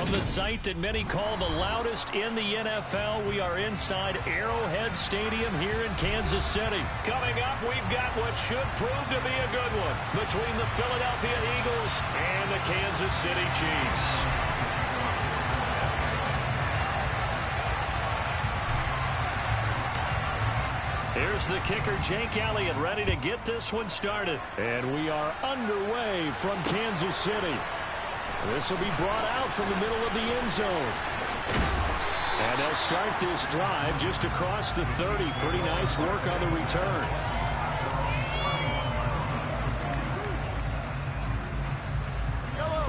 From the site that many call the loudest in the NFL, we are inside Arrowhead Stadium here in Kansas City. Coming up, we've got what should prove to be a good one between the Philadelphia Eagles and the Kansas City Chiefs. Here's the kicker, Jake Elliott, ready to get this one started. And we are underway from Kansas City. This will be brought out from the middle of the end zone. And they'll start this drive just across the 30. Pretty nice work on the return.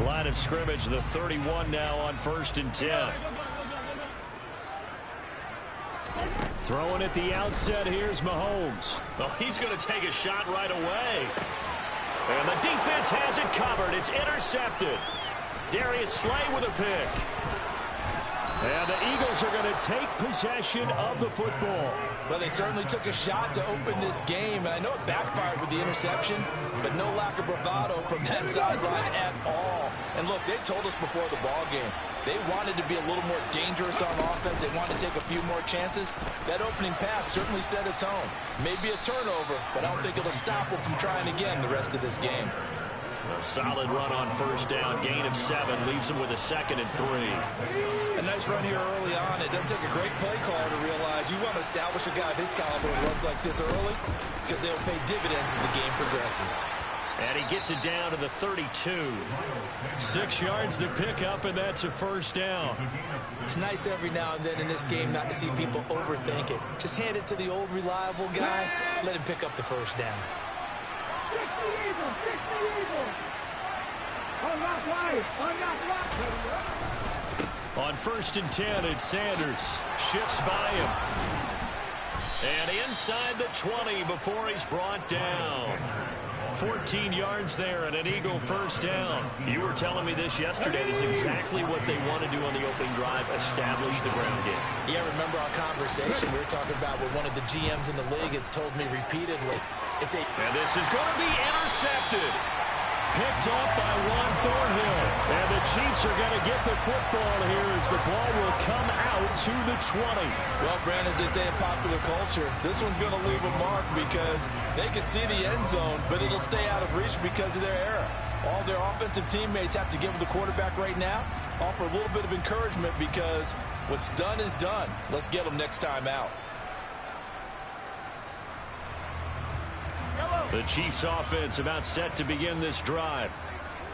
Line of scrimmage, the 31 now on 1st and 10. Throwing at the outset, here's Mahomes. Oh, he's going to take a shot right away. And the defense has it covered. It's intercepted. Darius Slay with a pick. And the Eagles are going to take possession of the football. Well, they certainly took a shot to open this game. And I know it backfired with the interception, but no lack of bravado from that sideline at all. And look, they told us before the ball game, they wanted to be a little more dangerous on offense. They wanted to take a few more chances. That opening pass certainly set a tone. Maybe a turnover, but I don't think it'll stop them from trying again the rest of this game. A solid run on 1st down. Gain of 7 leaves them with a 2nd and 3. A nice run here early on. It doesn't take a great play caller to realize you want to establish a guy of his caliber who runs like this early because they'll pay dividends as the game progresses. And he gets it down to the 32. 6 yards to pick up, and that's a 1st down. It's nice every now and then in this game not to see people overthink it. Just hand it to the old reliable guy. Let him pick up the 1st down. On 1st and 10, it's Sanders. Shifts by him. And inside the 20 before he's brought down. 14 yards there and an Eagle 1st down. You were telling me this yesterday. This is exactly what they want to do on the opening drive, establish the ground game. Yeah, remember our conversation we were talking about with one of the GMs in the league. It's told me repeatedly. And this is going to be intercepted. Picked off by Juan Thornhill. And the Chiefs are going to get the football here as the ball will come out to the 20. Well, Brandon, as they say in popular culture, this one's going to leave a mark because they can see the end zone, but it'll stay out of reach because of their error. All their offensive teammates have to give the quarterback right now, offer a little bit of encouragement because what's done is done. Let's get them next time out. The Chiefs offense about set to begin this drive.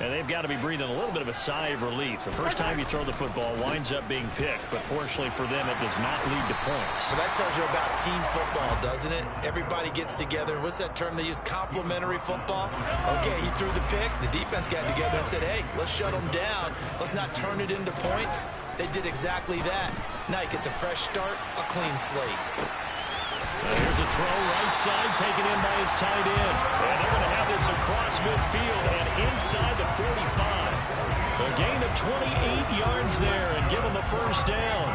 And they've got to be breathing a little bit of a sigh of relief. The first time you throw the football winds up being picked, but fortunately for them, it does not lead to points. Well, that tells you about team football, doesn't it? Everybody gets together. What's that term they use? Complementary football? Okay, he threw the pick. The defense got together and said, hey, let's shut them down. Let's not turn it into points. They did exactly that. Now he gets a fresh start, a clean slate. Here's a throw right side taken in by his tight end. And they're going to have this across midfield and inside the 45. A gain of 28 yards there and give him the 1st down.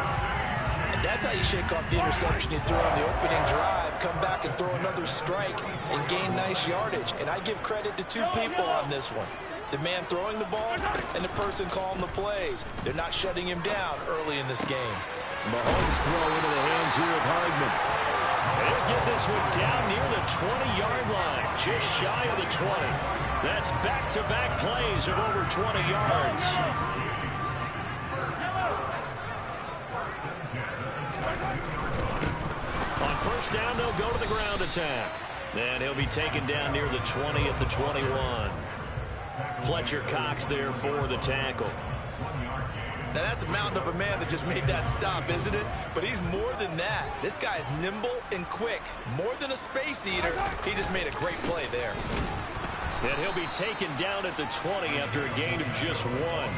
And that's how you shake off the interception you threw on the opening drive. Come back and throw another strike and gain nice yardage. And I give credit to 2 people on this one. The man throwing the ball and the person calling the plays. They're not shutting him down early in this game. Mahomes throw into the hands here of Hardman. They'll get this one down near the 20-yard line, just shy of the 20. That's back-to-back plays of over 20 yards. On 1st down, they'll go to the ground attack. And he'll be taken down near the 20 at the 21. Fletcher Cox there for the tackle. Now, that's a mountain of a man that just made that stop, isn't it? But he's more than that. This guy is nimble and quick. More than a space eater. He just made a great play there. And he'll be taken down at the 20 after a gain of just 1.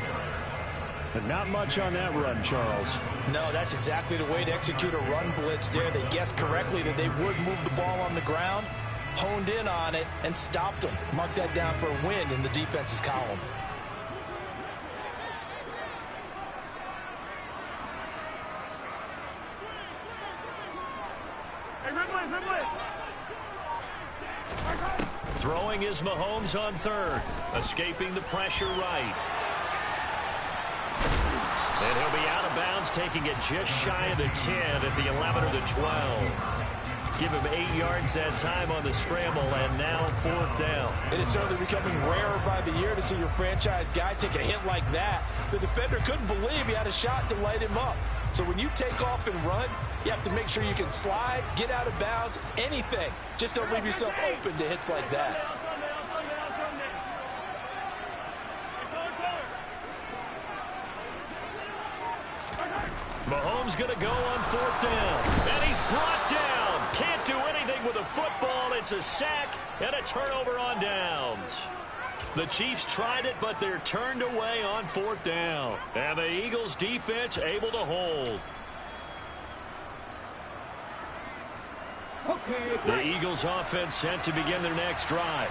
But not much on that run, Charles. No, that's exactly the way to execute a run blitz there. They guessed correctly that they would move the ball on the ground, honed in on it, and stopped them. Mark that down for a win in the defense's column. Throwing is Mahomes on 3rd. Escaping the pressure right. And he'll be out of bounds, taking it just shy of the 10 at the 11 or the 12. Give him 8 yards that time on the scramble, and now 4th down. It is certainly becoming rarer by the year to see your franchise guy take a hit like that. The defender couldn't believe he had a shot to light him up. So when you take off and run, you have to make sure you can slide, get out of bounds, anything. Just don't leave yourself open to hits like that. Mahomes going to go on 4th down. And he's brought down. Can't do anything with a football. It's a sack and a turnover on downs. The Chiefs tried it, but they're turned away on 4th down. And the Eagles defense able to hold. The Eagles offense set to begin their next drive.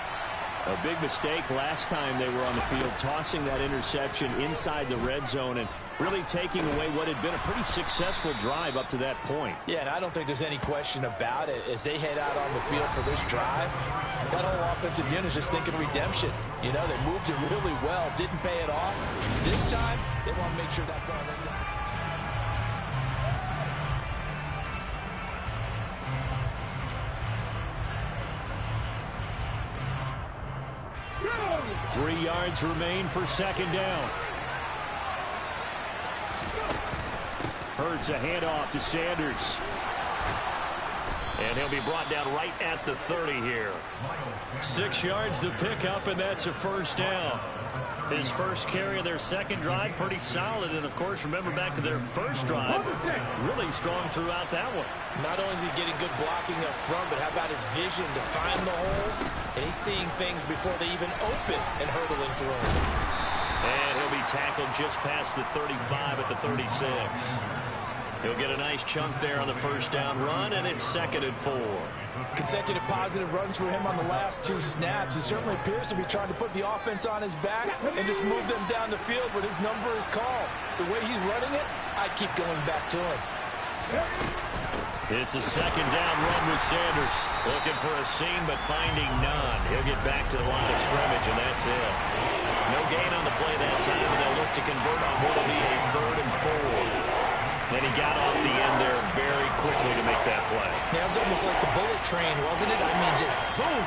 A big mistake last time they were on the field, tossing that interception inside the red zone and really taking away what had been a pretty successful drive up to that point. Yeah, and I don't think there's any question about it. As they head out on the field for this drive, that whole offensive unit is just thinking redemption. You know, they moved it really well, didn't pay it off. This time, they want to make sure that ball is down. 3 yards remain for 2nd down. Hurts a handoff to Sanders. And he'll be brought down right at the 30 here. 6 yards the pickup, and that's a 1st down. His first carry of their second drive, pretty solid. And, of course, remember back to their first drive, really strong throughout that one. Not only is he getting good blocking up front, but how about his vision to find the holes? And he's seeing things before they even open and hurdling through them. And he'll be tackled just past the 35 at the 36. He'll get a nice chunk there on the 1st down run, and it's 2nd and 4. Consecutive positive runs for him on the last 2 snaps. He certainly appears to be trying to put the offense on his back and just move them down the field when his number is called. The way he's running it, I keep going back to him. It's a 2nd down run with Sanders. Looking for a seam, but finding none. He'll get back to the line of scrimmage, and that's it. No gain on the play that time, and they'll look to convert on what will be a 3rd and 4. And he got off the end there very quickly to make that play. Yeah, it was almost like the bullet train, wasn't it? I mean, just zoom.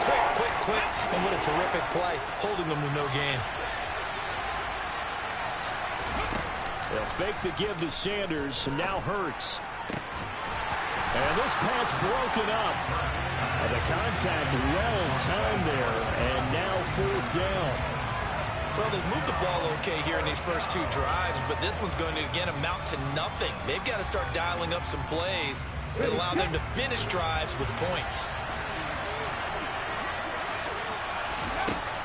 Quick, quick, quick. And what a terrific play, holding them with no gain. They'll fake the give to Sanders, and now Hurts. And this pass broken up. The contact well timed there, and now 4th down. Well, they've moved the ball okay here in these first 2 drives, but this one's going to, again, amount to nothing. They've got to start dialing up some plays that allow them to finish drives with points.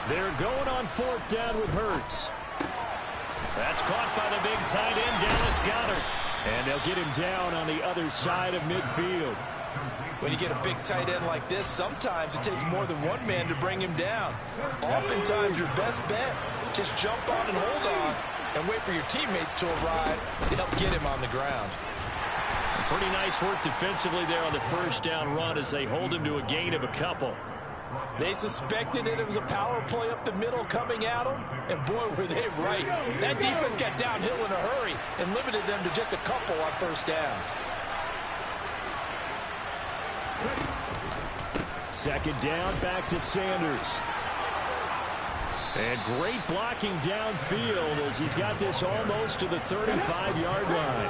They're going on 4th down with Hurts. That's caught by the big tight end, Dallas Goedert. And they'll get him down on the other side of midfield. When you get a big tight end like this, sometimes it takes more than one man to bring him down. Oftentimes, your best bet, just jump on and hold on and wait for your teammates to arrive to help get him on the ground. Pretty nice work defensively there on the 1st down run as they hold him to a gain of a couple. They suspected that it was a power play up the middle coming at them, and boy, were they right. That defense got downhill in a hurry and limited them to just a couple on 1st down. 2nd down, back to Sanders. And great blocking downfield as he's got this almost to the 35-yard line.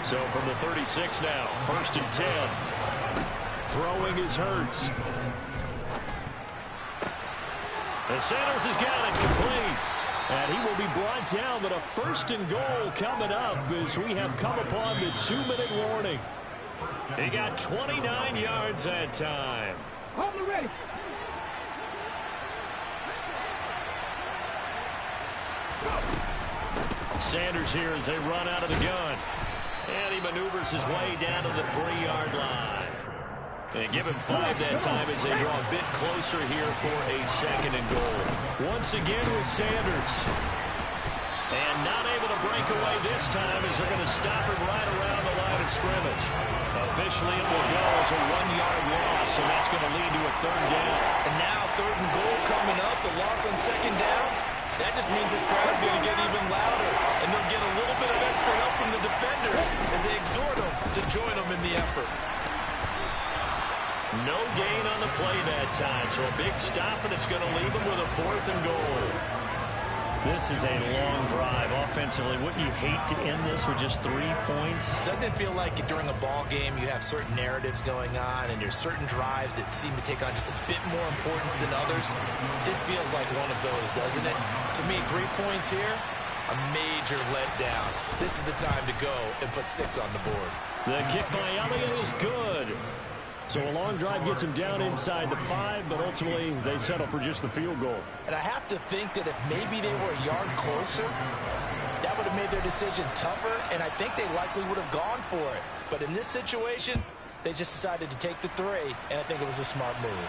So from the 36 now, 1st and 10. Throwing is Hurts. And Sanders has got it complete. And he will be brought down, but a 1st and goal coming up as we have come upon the 2-minute warning. He got 29 yards that time. Ready. Sanders here as they run out of the gun. And he maneuvers his way down to the 3-yard line. They give him 5 that time as they draw a bit closer here for a 2nd and goal. Once again with Sanders. And not able to break away this time as they're going to stop him right around the line of scrimmage. Officially, it will go as a 1-yard loss, and that's going to lead to a 3rd down. And now 3rd and goal coming up. The loss on 2nd down. That just means this crowd's going to get even louder, and they'll get a little bit of extra help from the defenders as they exhort them to join them in the effort. No gain on the play that time, so a big stop, and it's going to leave them with a 4th and goal. This is a long drive offensively. Wouldn't you hate to end this with just 3 points? Doesn't it feel like during a ball game you have certain narratives going on and there's certain drives that seem to take on just a bit more importance than others? This feels like one of those, doesn't it? To me, 3 points here, a major letdown. This is the time to go and put 6 on the board. The kick by Elliott is good. So a long drive gets him down inside the 5, but ultimately they settle for just the field goal. And I have to think that if maybe they were a yard closer, that would have made their decision tougher, and I think they likely would have gone for it. But in this situation, they just decided to take the 3, and I think it was a smart move.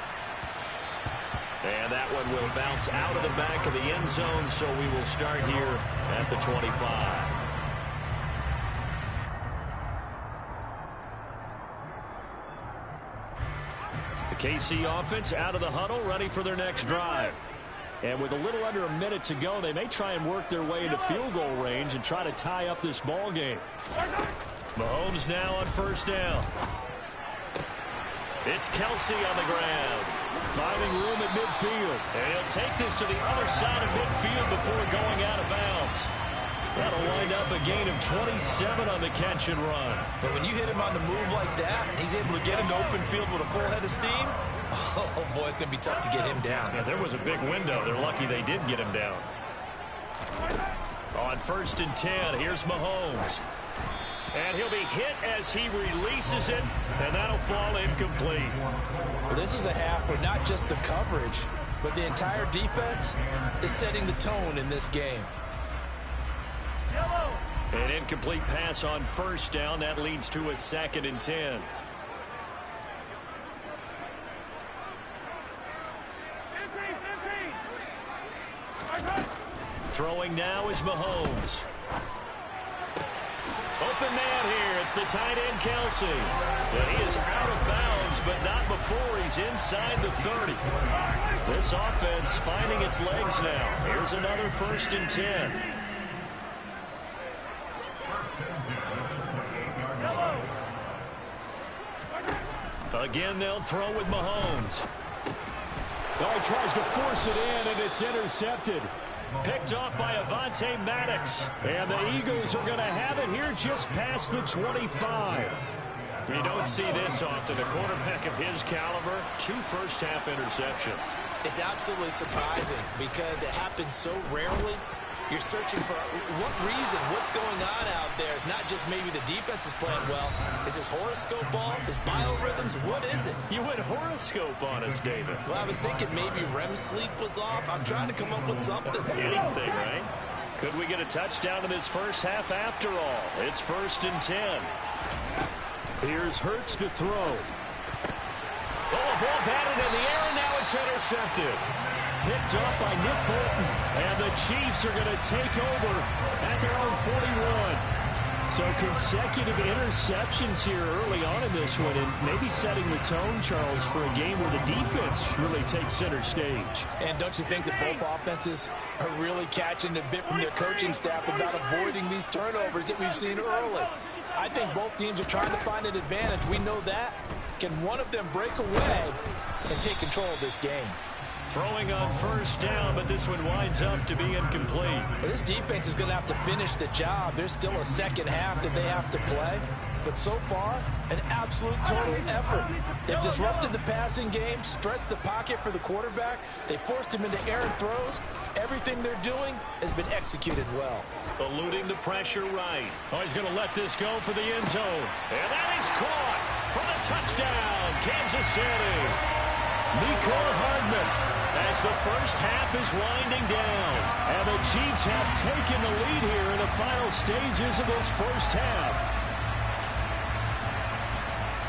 And that one will bounce out of the back of the end zone, so we will start here at the 25. KC offense out of the huddle, ready for their next drive. And with a little under a minute to go, they may try and work their way into field goal range and try to tie up this ball game. Mahomes now on 1st down. It's Kelsey on the ground, finding room at midfield. And he'll take this to the other side of midfield before going out of bounds. That'll wind up a gain of 27 on the catch and run. But when you hit him on the move like that, he's able to get into open field with a full head of steam. Oh, boy, it's going to be tough to get him down. Yeah, there was a big window. They're lucky they did get him down. On 1st and 10, here's Mahomes. And he'll be hit as he releases it, and that'll fall incomplete. Well, this is a half where not just the coverage, but the entire defense is setting the tone in this game. An incomplete pass on 1st down. That leads to a 2nd and 10. Throwing now is Mahomes. Open man here. It's the tight end, Kelsey. And he is out of bounds, but not before he's inside the 30. This offense finding its legs now. Here's another 1st and 10. Again, they'll throw with Mahomes. Oh, he tries to force it in, and it's intercepted. Picked off by Avonte Maddox. And the Eagles are going to have it here just past the 25. You don't see this often. A quarterback of his caliber, 2 first-half interceptions. It's absolutely surprising because it happens so rarely. You're searching for what reason, what's going on out there. It's not just maybe the defense is playing well. Is his horoscope off? His biorhythms? What is it? You went horoscope on us, David. Well, I was thinking maybe REM sleep was off. I'm trying to come up with something. Anything, right? Could we get a touchdown in this first half after all? It's 1st and 10. Here's Hurts to throw. Oh, ball batted in the air, and now it's intercepted. Picked up by Nick Bolton. And the Chiefs are going to take over at their own 41. So consecutive interceptions here early on in this one, and maybe setting the tone, Charles, for a game where the defense really takes center stage. And don't you think that both offenses are really catching a bit from their coaching staff about avoiding these turnovers that we've seen early? I think both teams are trying to find an advantage. We know that. Can one of them break away and take control of this game? Throwing on 1st down, but this one winds up to be incomplete. This defense is going to have to finish the job. There's still a second half that they have to play. But so far, an absolute total effort. They've disrupted the passing game, stressed the pocket for the quarterback. They forced him into errant throws. Everything they're doing has been executed well. Eluding the pressure right. Oh, he's going to let this go for the end zone. And that is caught for the touchdown, Kansas City. Mecole Hardman. As the first half is winding down. And the Chiefs have taken the lead here in the final stages of this first half.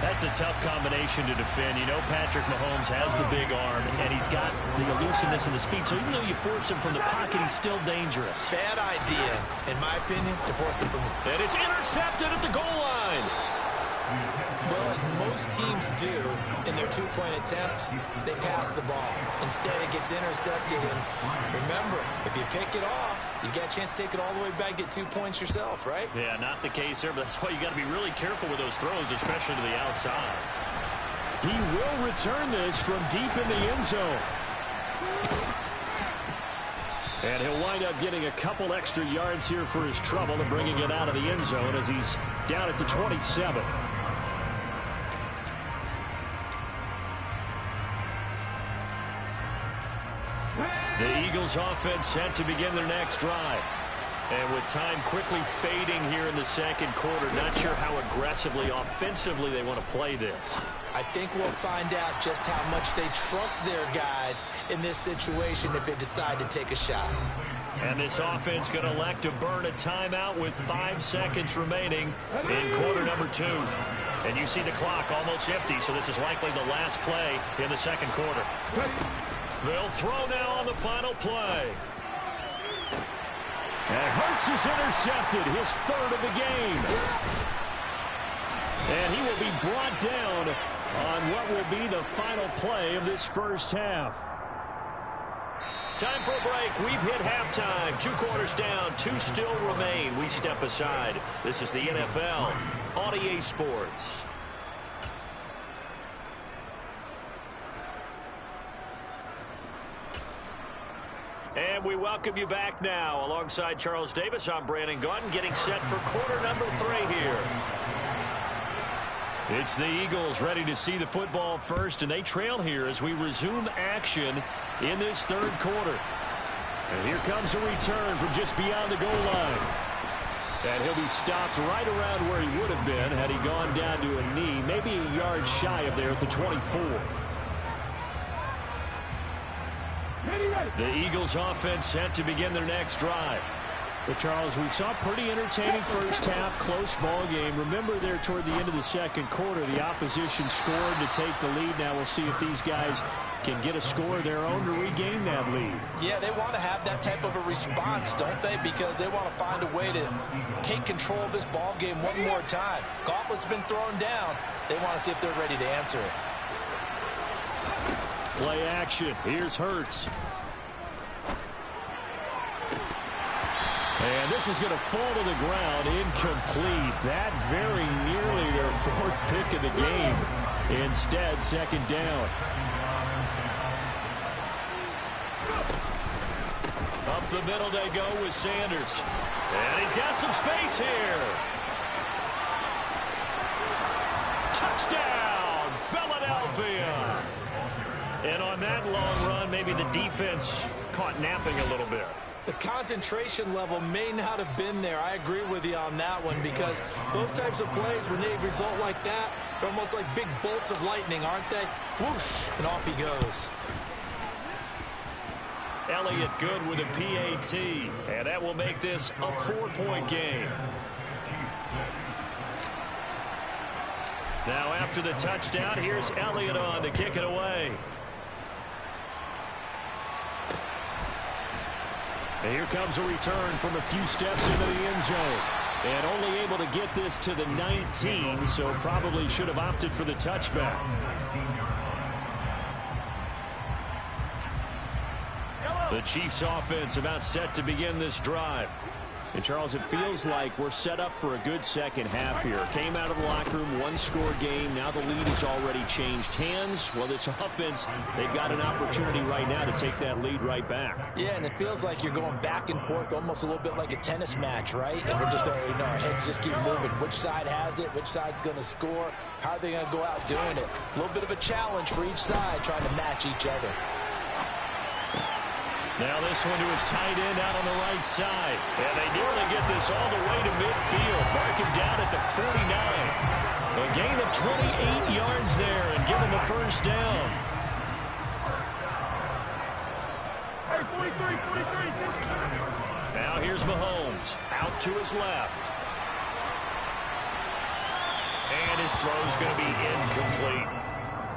That's a tough combination to defend. You know Patrick Mahomes has the big arm, and he's got the elusiveness and the speed. So even though you force him from the pocket, he's still dangerous. Bad idea, in my opinion, to force him from the... And it's intercepted at the goal line. Well, as most teams do in their two-point attempt, they pass the ball. Instead, it gets intercepted. And remember, if you pick it off, you get a chance to take it all the way back, get 2 points yourself, right? Yeah, not the case there, but that's why you got to be really careful with those throws, especially to the outside. He will return this from deep in the end zone. And he'll wind up getting a couple extra yards here for his trouble and bringing it out of the end zone as he's down at the 27. The Eagles offense set to begin their next drive. And with time quickly fading here in the second quarter, not sure how aggressively, offensively they want to play this. I think we'll find out just how much they trust their guys in this situation if they decide to take a shot. And this offense going to elect to burn a timeout with 5 seconds remaining in quarter number 2. And you see the clock almost empty, so this is likely the last play in the second quarter. They'll throw now on the final play. And Hurts is intercepted, his third of the game. And he will be brought down on what will be the final play of this first half. Time for a break. We've hit halftime. 2 quarters down, 2 still remain. We step aside. This is the NFL on EA Sports. And we welcome you back now. Alongside Charles Davis, I'm Brandon Gaudin, getting set for quarter number 3 here. It's the Eagles ready to see the football first, and they trail here as we resume action in this third quarter. And here comes a return from just beyond the goal line. And he'll be stopped right around where he would have been had he gone down to a knee, maybe a yard shy of there at the 24. The Eagles offense set to begin their next drive. But, Charles, we saw a pretty entertaining first half, close ball game. Remember there toward the end of the second quarter, the opposition scored to take the lead. Now we'll see if these guys can get a score of their own to regain that lead. Yeah, they want to have that type of a response, don't they? Because they want to find a way to take control of this ball game one more time. Gauntlet's been thrown down. They want to see if they're ready to answer it. Play action. Here's Hurts. And this is going to fall to the ground, incomplete. That very nearly their 4th pick of the game. Instead, second down. Up the middle they go with Sanders. And he's got some space here. Touchdown, Philadelphia. And on that long run, maybe the defense caught napping a little bit. The concentration level may not have been there. I agree with you on that one, because those types of plays, when they result like that, they're almost like big bolts of lightning, aren't they? Whoosh, and off he goes. Elliott good with a PAT, and that will make this a 4-point game. Now after the touchdown, here's Elliott on to kick it away. And here comes a return from a few steps into the end zone. And only able to get this to the 19, so probably should have opted for the touchback. The Chiefs offense about set to begin this drive. And, Charles, it feels like we're set up for a good second half here. Came out of the locker room, 1-score game. Now the lead has already changed hands. Well, this offense, they've got an opportunity right now to take that lead right back. Yeah, and it feels like you're going back and forth, almost a little bit like a tennis match, right? And we're just, our heads just keep moving. Which side has it? Which side's going to score? How are they going to go out doing it? A little bit of a challenge for each side, trying to match each other. Now this one to his tight end out on the right side. And they nearly get this all the way to midfield. Mark him down at the 49. A gain of 28 yards there and give him the first down. Now here's Mahomes out to his left. And his throw's going to be incomplete.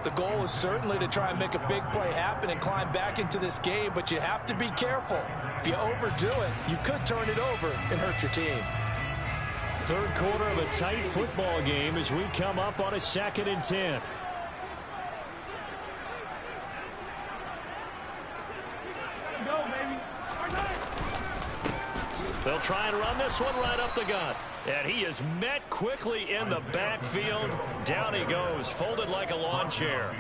The goal is certainly to try and make a big play happen and climb back into this game, but you have to be careful. If you overdo it, you could turn it over and hurt your team. Third quarter of a tight football game as we come up on a 2nd and 10. Go, baby. They'll try and run this one right up the gut. And he is met quickly in the backfield. Down he goes, folded like a lawn chair.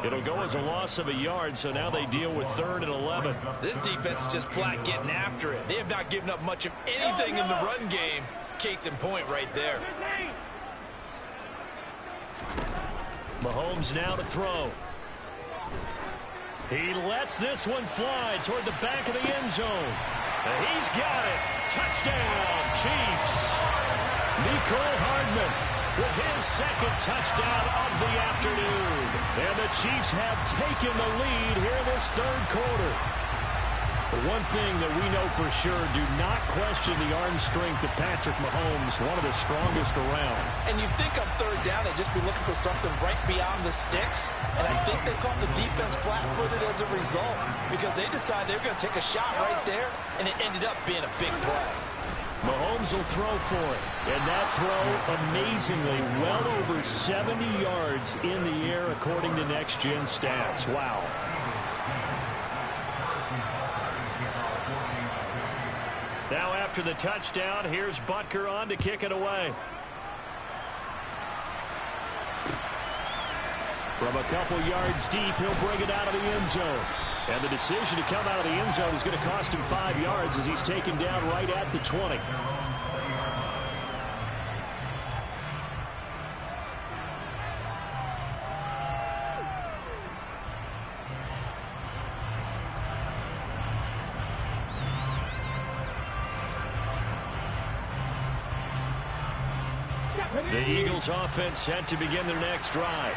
It'll go as a loss of a yard, so now they deal with 3rd and 11. This defense is just flat getting after it. They have not given up much of anything in the run game. Case in point right there. Mahomes now to throw. He lets this one fly toward the back of the end zone. And he's got it. Touchdown, Chiefs. Nicole Hardman with his 2nd touchdown of the afternoon. And the Chiefs have taken the lead here this 3rd quarter. The one thing that we know for sure, do not question the arm strength of Patrick Mahomes, one of the strongest around. And you'd think on 3rd down they'd just be looking for something right beyond the sticks. And I think they caught the defense flat-footed as a result because they decided they were going to take a shot right there, and it ended up being a big play. Mahomes will throw for it. And that throw, amazingly, well over 70 yards in the air according to Next Gen Stats. Wow. Now after the touchdown, here's Butker on to kick it away. From a couple yards deep, he'll bring it out of the end zone. And the decision to come out of the end zone is going to cost him 5 yards as he's taken down right at the 20. The Eagles offense set to begin their next drive.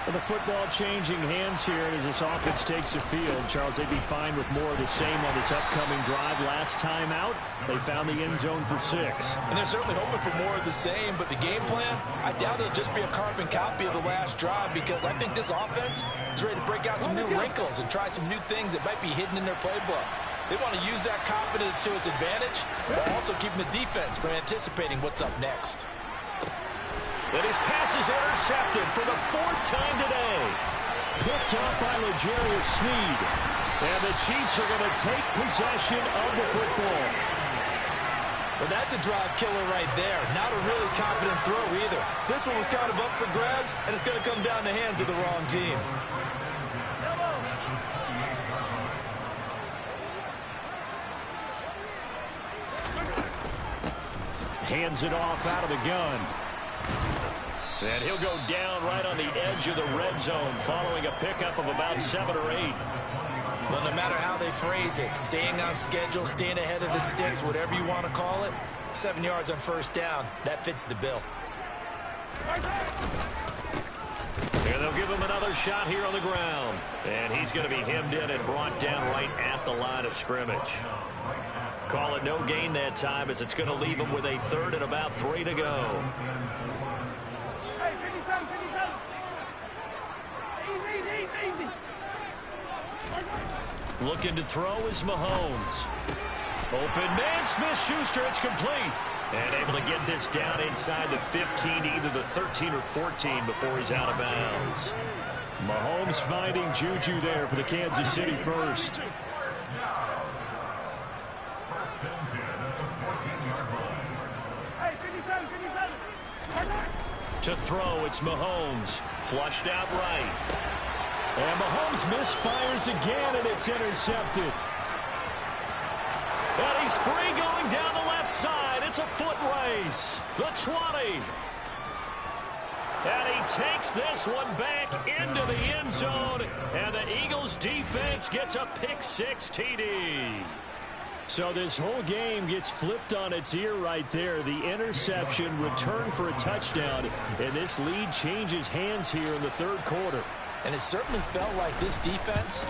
And the football changing hands here as this offense takes the field. Charles, they'd be fine with more of the same on this upcoming drive. Last time out, they found the end zone for 6. And they're certainly hoping for more of the same, but the game plan, I doubt it'll just be a carbon copy of the last drive because I think this offense is ready to break out some new wrinkles and try some new things that might be hidden in their playbook. They want to use that confidence to its advantage, while also keeping the defense from anticipating what's up next. And his pass is intercepted for the 4th time today. Picked up by L'Jarius Sneed. And the Chiefs are going to take possession of the football. Well, that's a drive killer right there. Not a really confident throw either. This one was kind of up for grabs, and it's going to come down the hands of the wrong team. Hands it off out of the gun. And he'll go down right on the edge of the red zone following a pickup of about 7 or 8. Well, no matter how they phrase it, staying on schedule, staying ahead of the sticks, whatever you want to call it, 7 yards on 1st down, that fits the bill. And they'll give him another shot here on the ground. And he's going to be hemmed in and brought down right at the line of scrimmage. Call it no gain that time as it's going to leave him with a 3rd and about 3 to go. Looking to throw is Mahomes. Open man, Smith-Schuster, it's complete. And able to get this down inside the 15, either the 13 or 14 before he's out of bounds. Mahomes finding Juju there for the Kansas City first. To throw, it's Mahomes. Flushed out right. And Mahomes misfires again, and it's intercepted. And he's free going down the left side. It's a foot race. The 20. And he takes this one back into the end zone. And the Eagles defense gets a pick-6 TD. So this whole game gets flipped on its ear right there. The interception, return for a touchdown. And this lead changes hands here in the 3rd quarter. And it certainly felt like this defense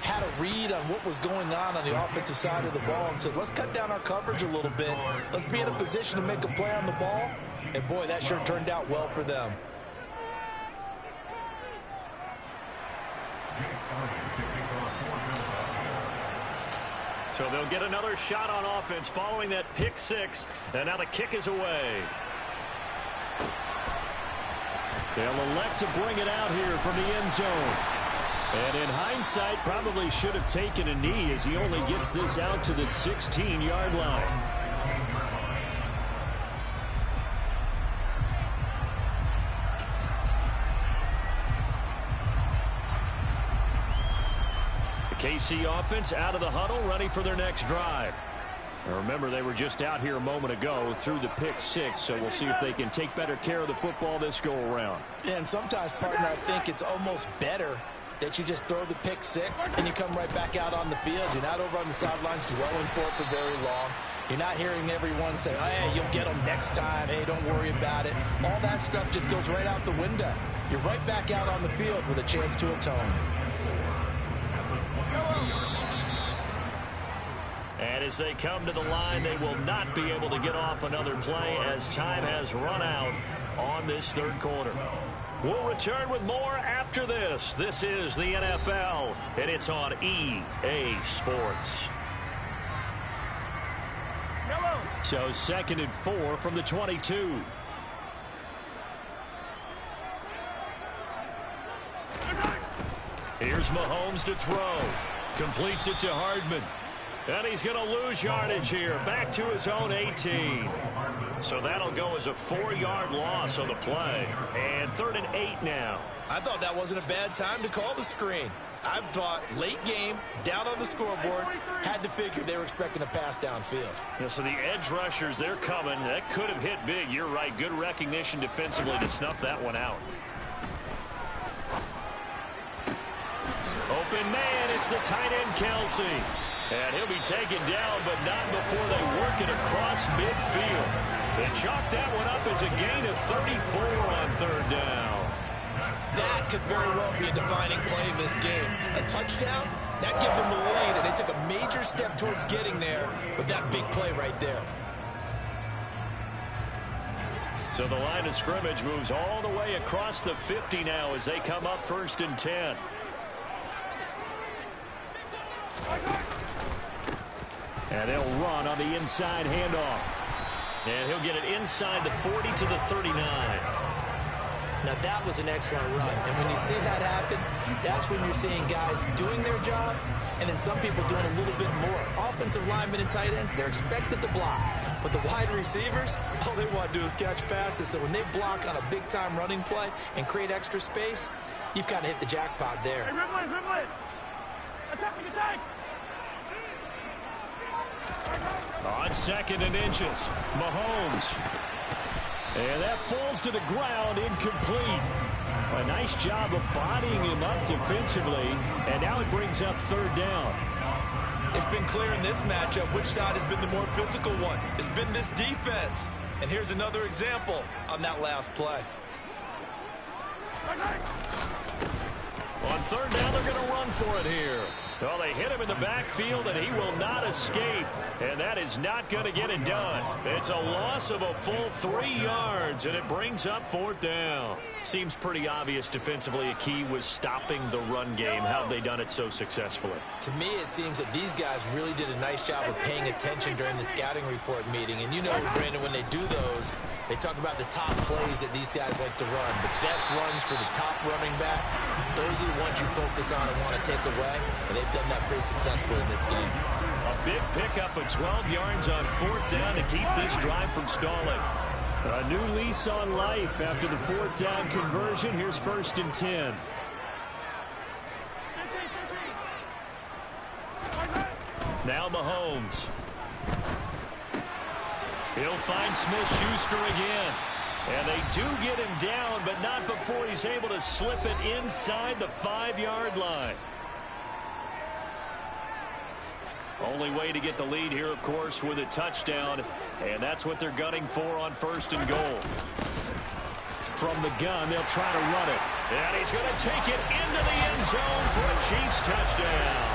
had a read on what was going on the offensive side of the ball and said, let's cut down our coverage a little bit. Let's be in a position to make a play on the ball. And, boy, that sure turned out well for them. So they'll get another shot on offense following that pick six. And now the kick is away. They'll elect to bring it out here from the end zone. And in hindsight, probably should have taken a knee as he only gets this out to the 16-yard line. KC offense out of the huddle, ready for their next drive. Now remember, they were just out here a moment ago through the pick six, so we'll see if they can take better care of the football this go-around. Yeah, and sometimes, partner, I think it's almost better that you just throw the pick six and you come right back out on the field. You're not over on the sidelines dwelling for it for very long. You're not hearing everyone say, oh, hey, you'll get them next time. Hey, don't worry about it. All that stuff just goes right out the window. You're right back out on the field with a chance to atone. And as they come to the line, they will not be able to get off another play as time has run out on this third quarter. We'll return with more after this. This is the NFL, and it's on EA Sports. So 2nd and 4 from the 22. Here's Mahomes to throw. Completes it to Hardman. And he's going to lose yardage here. Back to his own 18. So that'll go as a 4-yard loss on the play. And 3rd and 8 now. I thought that wasn't a bad time to call the screen. I thought late game, down on the scoreboard, had to figure they were expecting a pass downfield. Yeah, so the edge rushers, they're coming. That could have hit big. You're right. Good recognition defensively to snuff that one out. Open man, it's the tight end, Kelsey. And he'll be taken down, but not before they work it across midfield. They chalk that one up as a gain of 34 on 3rd down. That could very well be a defining play in this game. A touchdown, that gives them the lead, and they took a major step towards getting there with that big play right there. So the line of scrimmage moves all the way across the 50 now as they come up 1st and 10. And they'll run on the inside handoff. And he'll get it inside the 40 to the 39. Now that was an excellent run. And when you see that happen, that's when you're seeing guys doing their job and then some people doing a little bit more. Offensive linemen and tight ends, they're expected to block. But the wide receivers, all they want to do is catch passes. So when they block on a big-time running play and create extra space, you've kind of hit the jackpot there. Hey, Rimley. Attack. On 2nd and inches, Mahomes. And that falls to the ground, incomplete. A nice job of bodying him up defensively, and now it brings up 3rd down. It's been clear in this matchup which side has been the more physical one. It's been this defense. And here's another example on that last play. On 3rd down, they're going to run for it here. Well, they hit him in the backfield, and he will not escape. And that is not going to get it done. It's a loss of a full 3 yards, and it brings up 4th down. Seems pretty obvious defensively a key was stopping the run game. How have they done it so successfully? To me, it seems that these guys really did a nice job of paying attention during the scouting report meeting. And you know, Brandon, when they do those, they talk about the top plays that these guys like to run. The best runs for the top running back, those are the ones you focus on and want to take away. And they've done that pretty successfully in this game. A big pickup of 12 yards on 4th down to keep this drive from stalling. A new lease on life after the 4th down conversion. Here's 1st and 10. Now Mahomes. He'll find Smith-Schuster again. And they do get him down, but not before he's able to slip it inside the 5-yard line. Only way to get the lead here, of course, with a touchdown. And that's what they're gunning for on 1st and goal. From the gun, they'll try to run it. And he's going to take it into the end zone for a Chiefs touchdown.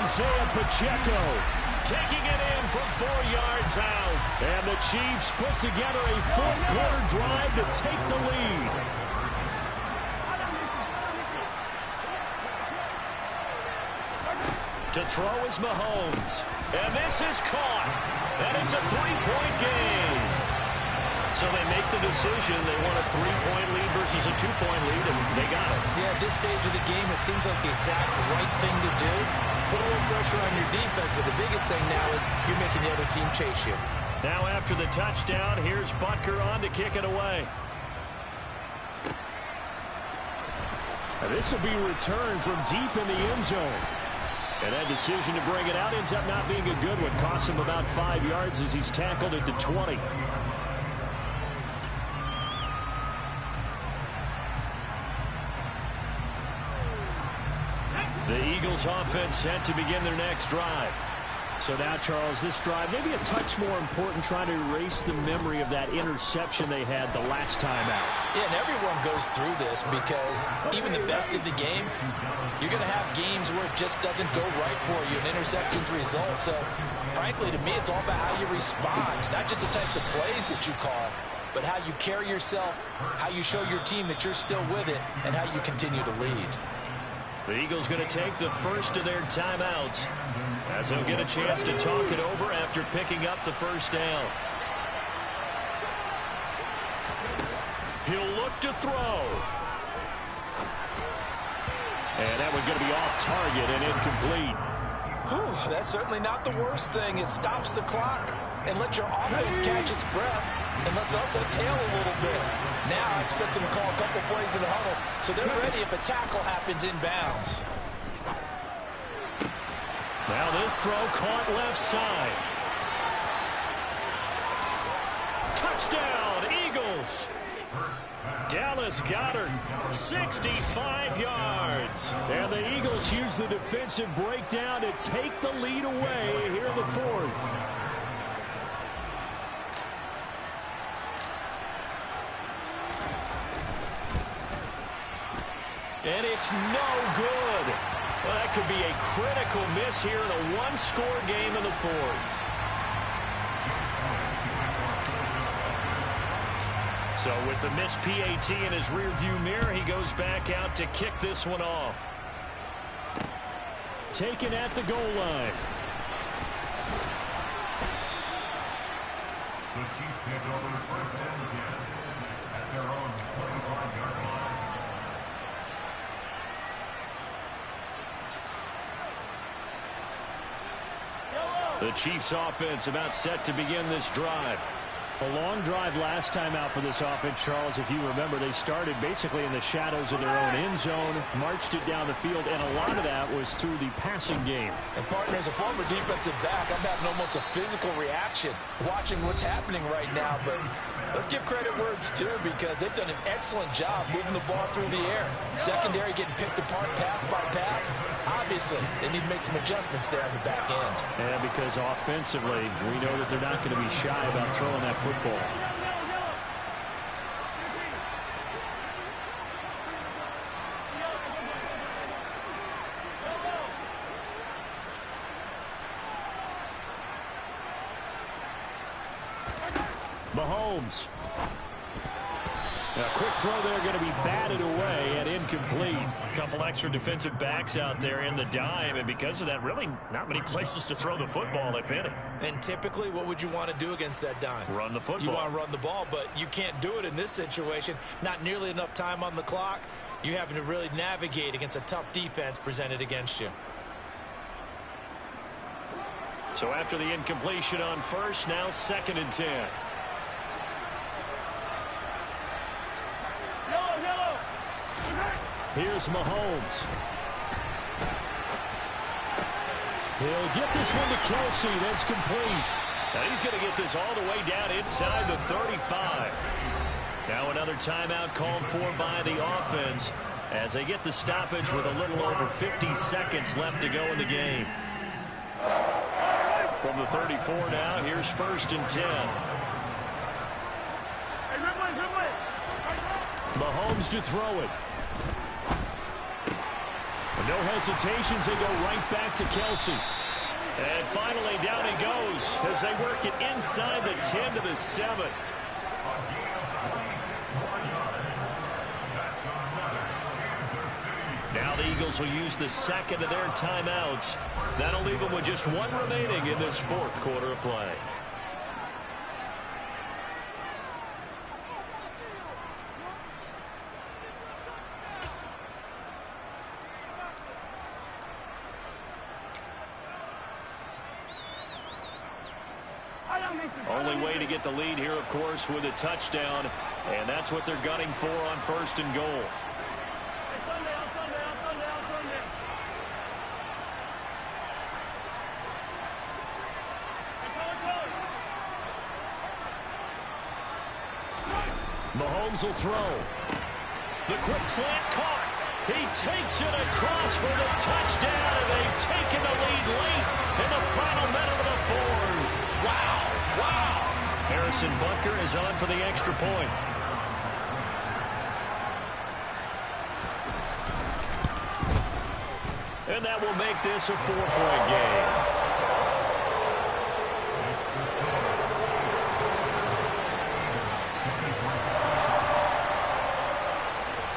Isaiah Pacheco taking it in from 4 yards out. And the Chiefs put together a 4th quarter drive to take the lead. To throw is Mahomes. And this is caught. And it's a three-point game. So they make the decision. They want a three-point lead versus a two-point lead, and they got it. Yeah, at this stage of the game, it seems like the exact right thing to do. Put a little pressure on your defense, but the biggest thing now is you're making the other team chase you. Now after the touchdown, here's Butker on to kick it away. And this will be returned from deep in the end zone. And that decision to bring it out ends up not being a good one. Costs him about 5 yards as he's tackled at the 20. The Eagles offense set to begin their next drive. So now, Charles, this drive maybe a touch more important, trying to erase the memory of that interception they had the last time out. Yeah, and everyone goes through this because even the best in the game, you're going to have games where it just doesn't go right for you, and interceptions result. So, frankly, to me, it's all about how you respond, not just the types of plays that you call, but how you carry yourself, how you show your team that you're still with it, and how you continue to lead. The Eagles going to take the first of their timeouts as they'll get a chance to talk it over after picking up the first down. He'll look to throw. And that one's going to be off target and incomplete. Whew, that's certainly not the worst thing. It stops the clock and lets your offense catch its breath and lets us exhale a little bit. Now I expect them to call a couple plays in the huddle so they're ready if a tackle happens inbounds. Now this throw caught left side. Touchdown, Eagles. Dallas Goedert, 65 yards. And the Eagles use the defensive breakdown to take the lead away here in the fourth. And it's no good. Well, that could be a critical miss here in a one-score game in the fourth. So with the missed PAT in his rearview mirror, he goes back out to kick this one off. Taken at the goal line. The Chiefs take over first and 10 at their own 25-yard line. The Chiefs offense about set to begin this drive. A long drive last time out for this offense, Charles. If you remember, they started basically in the shadows of their own end zone, marched it down the field, and a lot of that was through the passing game. And partner, as a former defensive back, I'm having almost a physical reaction watching what's happening right now. But let's give credit where it's due because they've done an excellent job moving the ball through the air. Secondary getting picked apart pass by pass. Obviously, they need to make some adjustments there on the back end. And because offensively, we know that they're not going to be shy about throwing that football. Mahomes. A quick throw there, going to be batted away and incomplete. A couple extra defensive backs out there in the dime, and because of that, really not many places to throw the football, if any. And typically, what would you want to do against that dime? Run the football. You want to run the ball, but you can't do it in this situation. Not nearly enough time on the clock. You having to really navigate against a tough defense presented against you. So after the incompletion on first, now 2nd and 10. Here's Mahomes. He'll get this one to Kelsey. That's complete. Now he's going to get this all the way down inside the 35. Now another timeout called for by the offense as they get the stoppage with a little over 50 seconds left to go in the game. From the 34 now, here's 1st and 10. Mahomes to throw it. No hesitations, they go right back to Kelsey. And finally, down he goes as they work it inside the 10 to the 7. Now the Eagles will use the second of their timeouts. That'll leave them with just one remaining in this fourth quarter of play. Only way to get the lead here, of course, with a touchdown, and that's what they're gunning for on first and goal. Mahomes will throw. The quick slant caught. He takes it across for the touchdown, and they've taken the lead late in the final minute of the fourth. Wow. Wow. Harrison Butker is on for the extra point. And that will make this a 4-point game.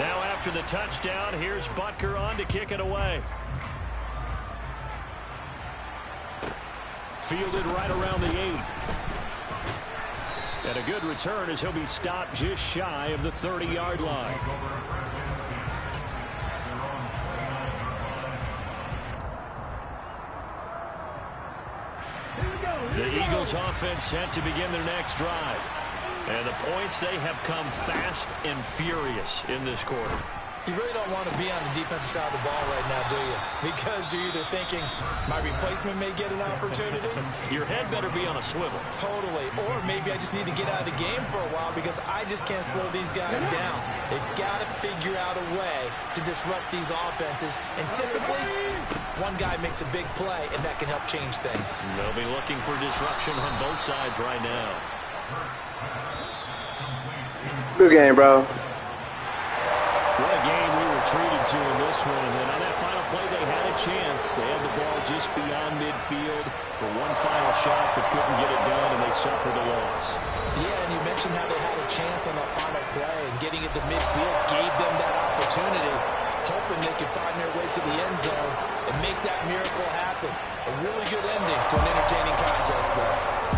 Now after the touchdown, here's Butker on to kick it away. Fielded right around the 8. And a good return as he'll be stopped just shy of the 30-yard line. The Eagles offense set to begin their next drive. And the points, they have come fast and furious in this quarter. You really don't want to be on the defensive side of the ball right now, do you? Because you're either thinking, my replacement may get an opportunity. Your head better be on a swivel. Totally. Or maybe I just need to get out of the game for a while because I just can't slow these guys down. They've got to figure out a way to disrupt these offenses. And typically, one guy makes a big play, and that can help change things. They'll be looking for disruption on both sides right now. Good game, bro. What a game we were treated to in this one. And then on that final play, they had a chance. They had the ball just beyond midfield for one final shot, but couldn't get it done, and they suffered a loss. Yeah, and you mentioned how they had a chance on that final play, and getting it to midfield gave them that opportunity, hoping they could find their way to the end zone and make that miracle happen. A really good ending to an entertaining contest, though.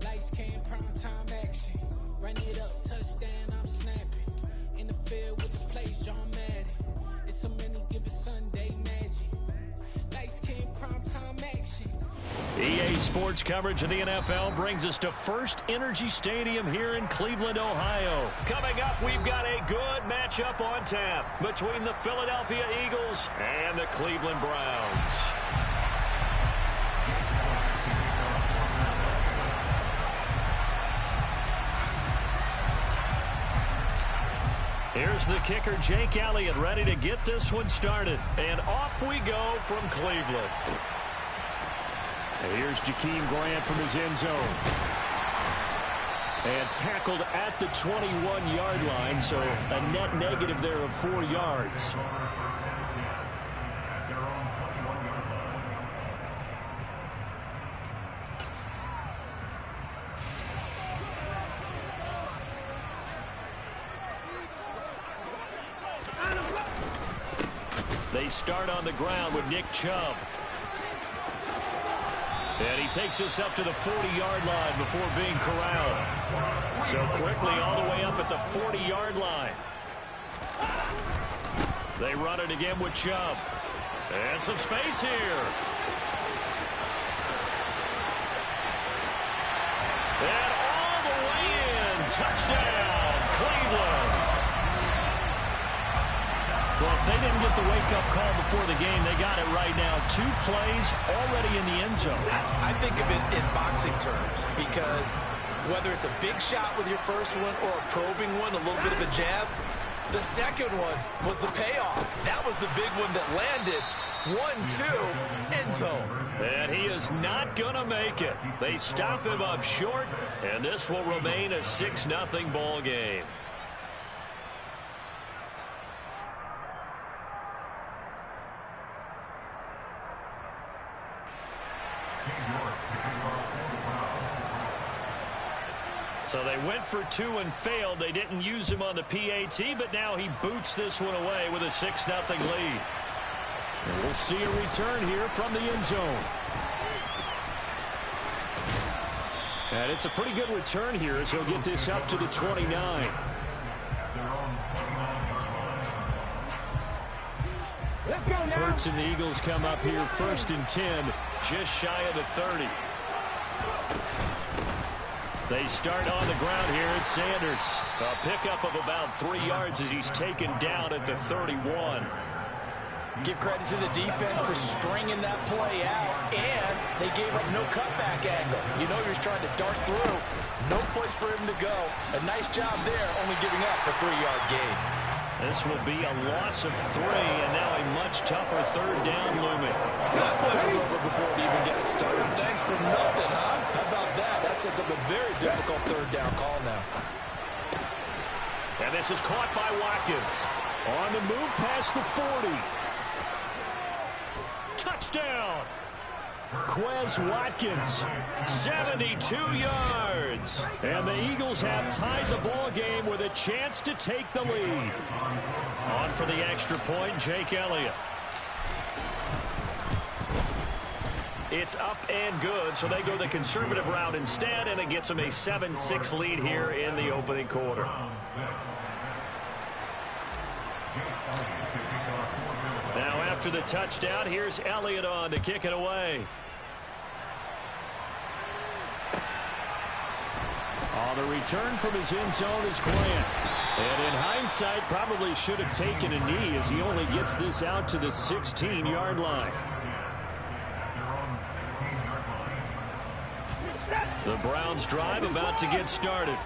Lights, cam, prime time action. Run it up, touchdown, I'm snapping. In the field with the play, John Madden. It's a many given Sunday magic. Lights, cam, prime time action. EA Sports coverage of the NFL brings us to First Energy Stadium here in Cleveland, Ohio. Coming up, we've got a good matchup on tap between the Philadelphia Eagles and the Cleveland Browns. Here's the kicker, Jake Elliott, ready to get this one started. And off we go from Cleveland. And here's Jakeem Grant from his end zone. And tackled at the 21-yard line, so a net negative there of 4 yards. They start on the ground with Nick Chubb. And he takes us up to the 40-yard line before being corralled. So quickly all the way up at the 40-yard line. They run it again with Chubb. And some space here. And all the way in. Touchdown, Cleveland. Well, if they didn't get the wake-up call before the game, they got it right now. 2 plays already in the end zone. I think of it in boxing terms because whether it's a big shot with your first one or a probing one, a little bit of a jab, the second one was the payoff. That was the big one that landed. 1-2, end zone. And he is not going to make it. They stop him up short, and this will remain a 6-0 ball game. So they went for 2 and failed. They didn't use him on the PAT, but now he boots this one away with a 6-0 lead. And we'll see a return here from the end zone. And it's a pretty good return here as he'll get this up to the 29. Hurts and the Eagles come up here 1st and 10, just shy of the 30. They start on the ground here at Sanders. A pickup of about 3 yards as he's taken down at the 31. Give credit to the defense for stringing that play out, and they gave up no cutback angle. You know you're trying to dart through. No place for him to go. A nice job there, only giving up a 3-yard gain. This will be a loss of 3, and now a much tougher 3rd down looming. That play was over before it even got started. Thanks for nothing, huh? How about that? That sets up a very difficult 3rd down call now. And this is caught by Watkins. On the move past the 40. Touchdown! Quez Watkins, 72 yards. And the Eagles have tied the ball game with a chance to take the lead. On for the extra point, Jake Elliott. It's up and good, so they go the conservative route instead, and it gets them a 7-6 lead here in the opening quarter. Now after the touchdown, here's Elliott on to kick it away. On the return from his end zone is Grant. And in hindsight, probably should have taken a knee as he only gets this out to the 16-yard line. The Browns drive about to get started.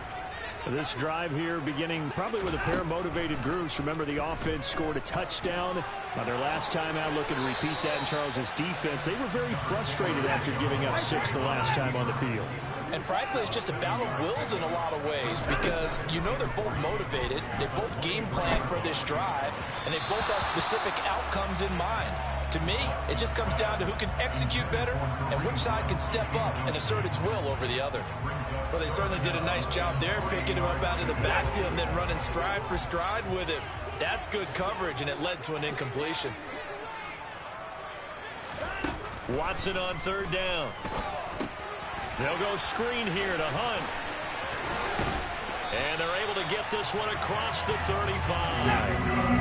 This drive here beginning probably with a pair of motivated groups. Remember, the offense scored a touchdown on their last time out. Looking to repeat that in Charles's defense. They were very frustrated after giving up 6 the last time on the field. And frankly, it's just a battle of wills in a lot of ways because you know they're both motivated. They both game plan for this drive, and they both have specific outcomes in mind. To me, it just comes down to who can execute better and which side can step up and assert its will over the other. Well, they certainly did a nice job there, picking him up out of the backfield and then running stride for stride with him. That's good coverage, and it led to an incompletion. Watson on 3rd down. They'll go screen here to Hunt. And they're able to get this one across the 35.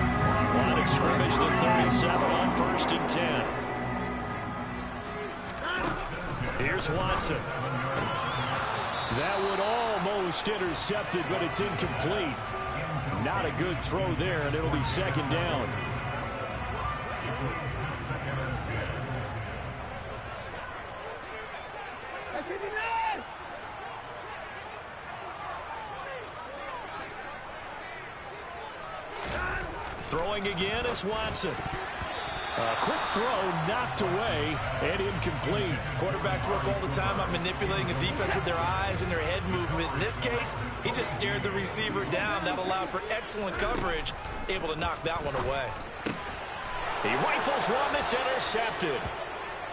Line of scrimmage, the 37 on 1st and 10. Here's Watson. That would almost intercept it, but it's incomplete. Not a good throw there, and it'll be 2nd down. Throwing again, it's Watson. A quick throw knocked away and incomplete. Quarterbacks work all the time on manipulating a defense with their eyes and their head movement. In this case, he just stared the receiver down. That allowed for excellent coverage, able to knock that one away. He rifles one that's intercepted.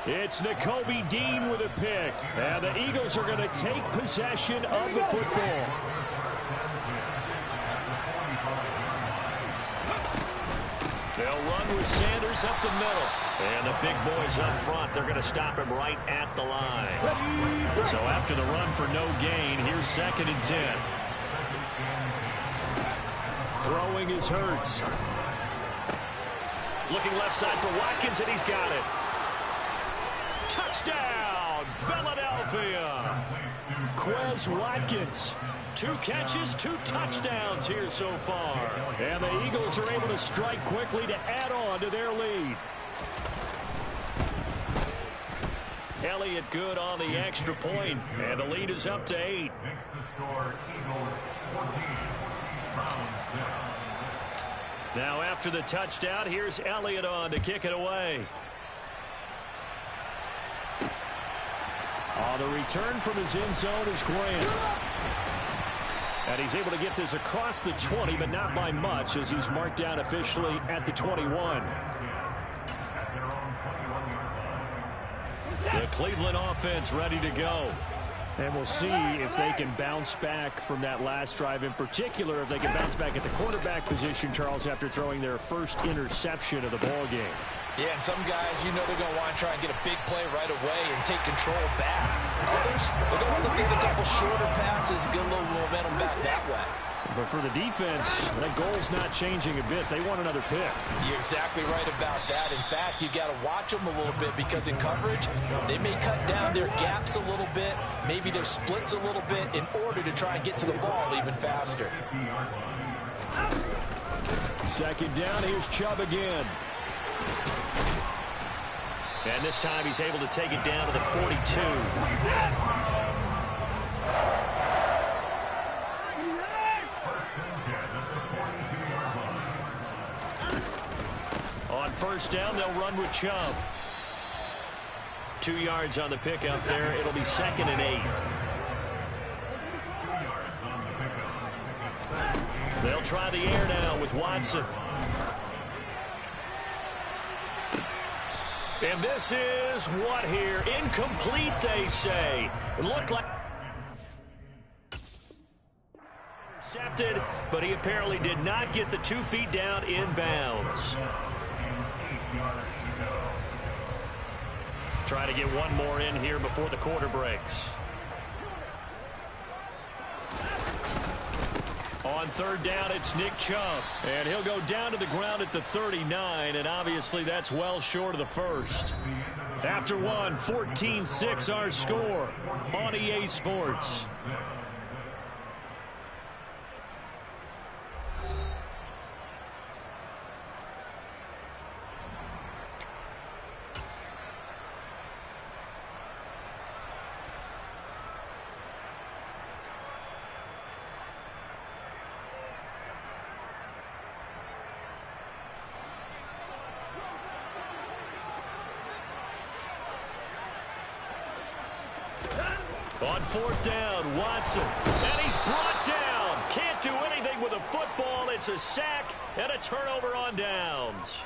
It's Nakobe Dean with a pick. And the Eagles are going to take possession of the football. They'll run with Sanders up the middle. And the big boys up front, they're going to stop him right at the line. So after the run for no gain, here's 2nd and 10. Throwing is Hurts. Looking left side for Watkins, and he's got it. Touchdown, Philadelphia. Quez Watkins. 2 catches, 2 touchdowns here so far. And the Eagles are able to strike quickly to add on to their lead. Elliott good on the extra point, and the lead is up to 8. Makes the score Eagles 14, Browns 6. Now after the touchdown, here's Elliott on to kick it away. The return from his end zone is Grant. And he's able to get this across the 20, but not by much, as he's marked down officially at the 21. The Cleveland offense ready to go. And we'll see if they can bounce back from that last drive, in particular if they can bounce back at the quarterback position, Charles, after throwing their first interception of the ball game. Yeah, and some guys, you know, they're going to want to try and get a big play right away and take control back. Others, they're going to look at a couple shorter passes, get a little momentum back that way. But for the defense, that goal's not changing a bit. They want another pick. You're exactly right about that. In fact, you got to watch them a little bit, because in coverage, they may cut down their gaps a little bit, maybe their splits a little bit, in order to try and get to the ball even faster. 2nd down, here's Chubb again. And this time he's able to take it down to the 42. On 1st down, they'll run with Chubb. 2 yards on the pickup there. It'll be 2nd and 8. They'll try the air now with Watson. And this is what here? Incomplete, they say. It looked like intercepted, but he apparently did not get the 2 feet down in bounds. Try to get one more in here before the quarter breaks. On 3rd down, it's Nick Chubb. And he'll go down to the ground at the 39, and obviously that's well short of the first. After one, 14-6 our score on EA Sports. On 4th down, Watson. And he's brought down. Can't do anything with a football. It's a sack and a turnover on downs.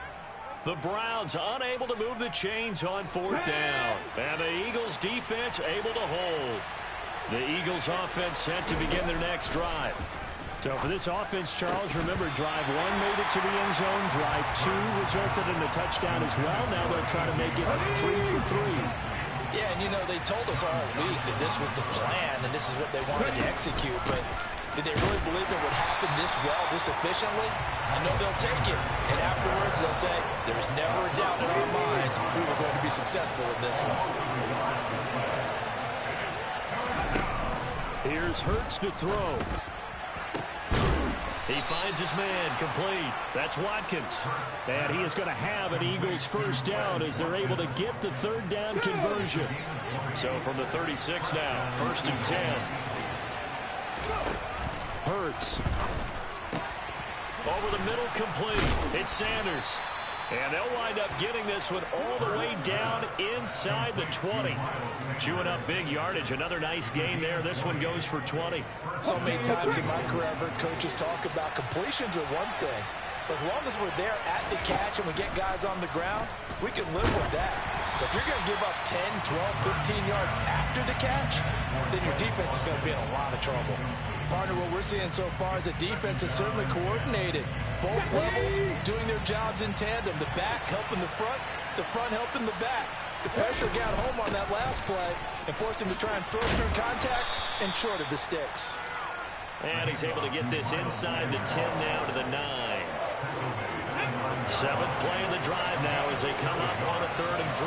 The Browns unable to move the chains on 4th down. And the Eagles defense able to hold. The Eagles offense set to begin their next drive. So for this offense, Charles, remember, drive 1 made it to the end zone. Drive 2 resulted in a touchdown as well. Now they'll try to make it 3 for 3. Yeah, and you know, they told us all week that this was the plan and this is what they wanted to execute, but did they really believe it would happen this well, this efficiently? I know they'll take it, and afterwards they'll say, there was never a doubt in our minds we were going to be successful in this one. Here's Hurts to throw. He finds his man, complete. That's Watkins. And he is going to have an Eagles 1st down as they're able to get the 3rd down conversion. So from the 36 now, 1st and 10. Hurts. Over the middle, complete. It's Sanders. And they'll wind up getting this one all the way down inside the 20. Chewing up big yardage. Another nice gain there. This one goes for 20. So many times in my career, I've heard coaches talk about completions are one thing. But as long as we're there at the catch and we get guys on the ground, we can live with that. But if you're going to give up 10, 12, 15 yards after the catch, then your defense is going to be in a lot of trouble. Partner, what we're seeing so far is the defense is certainly coordinated. Both levels doing their jobs in tandem. The back helping the front helping the back. The pressure got home on that last play and forced him to try and throw through contact and short of the sticks. And he's able to get this inside the 10 now to the 9. 7th play of the drive now as they come up on a 3rd and 3.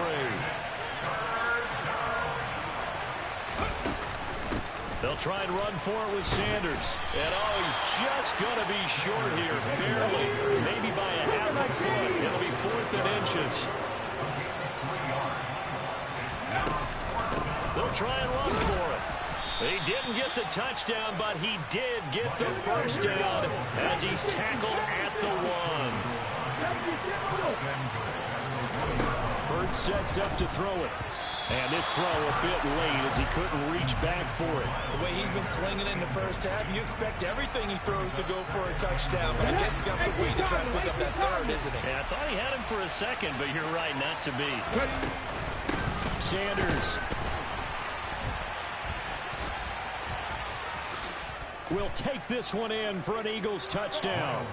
They'll try and run for it with Sanders. And, oh, he's just going to be short here, barely, maybe by a half a foot. It'll be 4th and inches. They'll try and run for it. He didn't get the touchdown, but he did get the first down as he's tackled at the 1. Hurts sets up to throw it. And this throw a bit late as he couldn't reach back for it. The way he's been slinging it in the first half, you expect everything he throws to go for a touchdown. But I guess he's going to have to wait to try and pick up that 3rd, isn't he? Yeah, I thought he had him for a second, but you're right, not to be. Sanders will take this one in for an Eagles touchdown.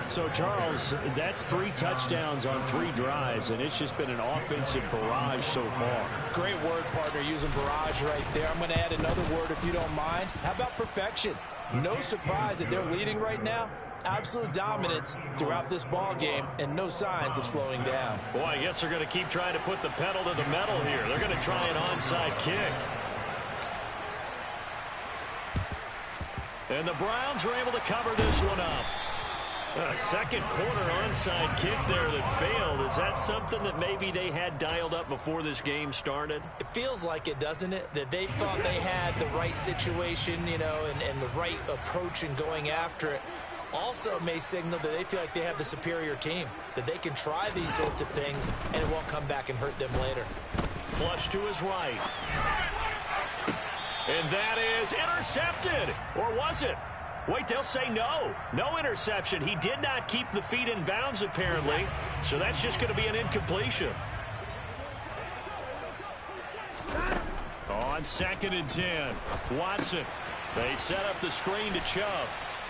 So, Charles, that's 3 touchdowns on 3 drives, and it's just been an offensive barrage so far. Great word, partner, using barrage right there. I'm going to add another word if you don't mind. How about perfection? No surprise that they're leading right now. Absolute dominance throughout this ball game and no signs of slowing down. Boy, I guess they're going to keep trying to put the pedal to the metal here. They're going to try an onside kick. And the Browns are able to cover this one up. A second quarter onside kick there that failed. Is that something that maybe they had dialed up before this game started? It feels like it, doesn't it? That they thought they had the right situation, you know, and the right approach in going after it. Also may signal that they feel like they have the superior team, that they can try these sorts of things and it won't come back and hurt them later. Flush to his right. And that is intercepted. Or was it? Wait, they'll say no. No interception. He did not keep the feet in bounds, apparently. So that's just going to be an incompletion. On 2nd and 10, Watson. They set up the screen to Chubb.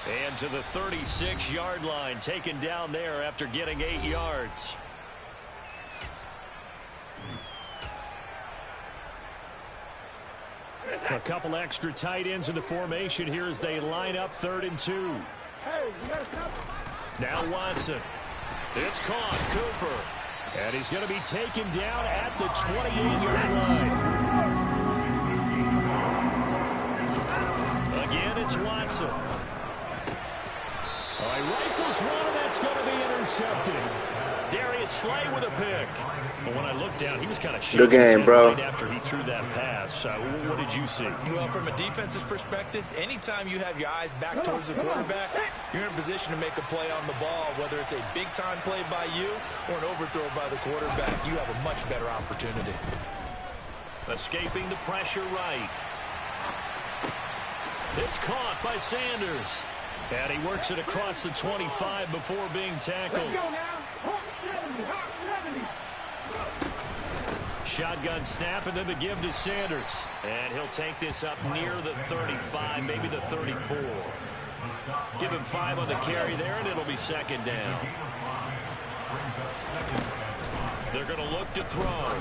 And to the 36-yard line, taken down there after getting 8 yards. A couple extra tight ends in the formation here as they line up 3rd and 2. Now Watson. It's caught. Cooper. And he's going to be taken down at the 28-yard line. Again, it's Watson. He rifles one, and that's going to be intercepted. Darius Slay with a pick. But when I looked down, he was kind of shaking his head right after he threw that pass. What did you see? Well, from a defense's perspective, anytime you have your eyes back towards the quarterback, you're in a position to make a play on the ball, whether it's a big-time play by you or an overthrow by the quarterback. You have a much better opportunity. Escaping the pressure right. It's caught by Sanders. And he works it across the 25 before being tackled. Shotgun snap and then the give to Sanders. And he'll take this up near the 35, maybe the 34. Give him 5 on the carry there, and it'll be 2nd down. They're going to look to throw.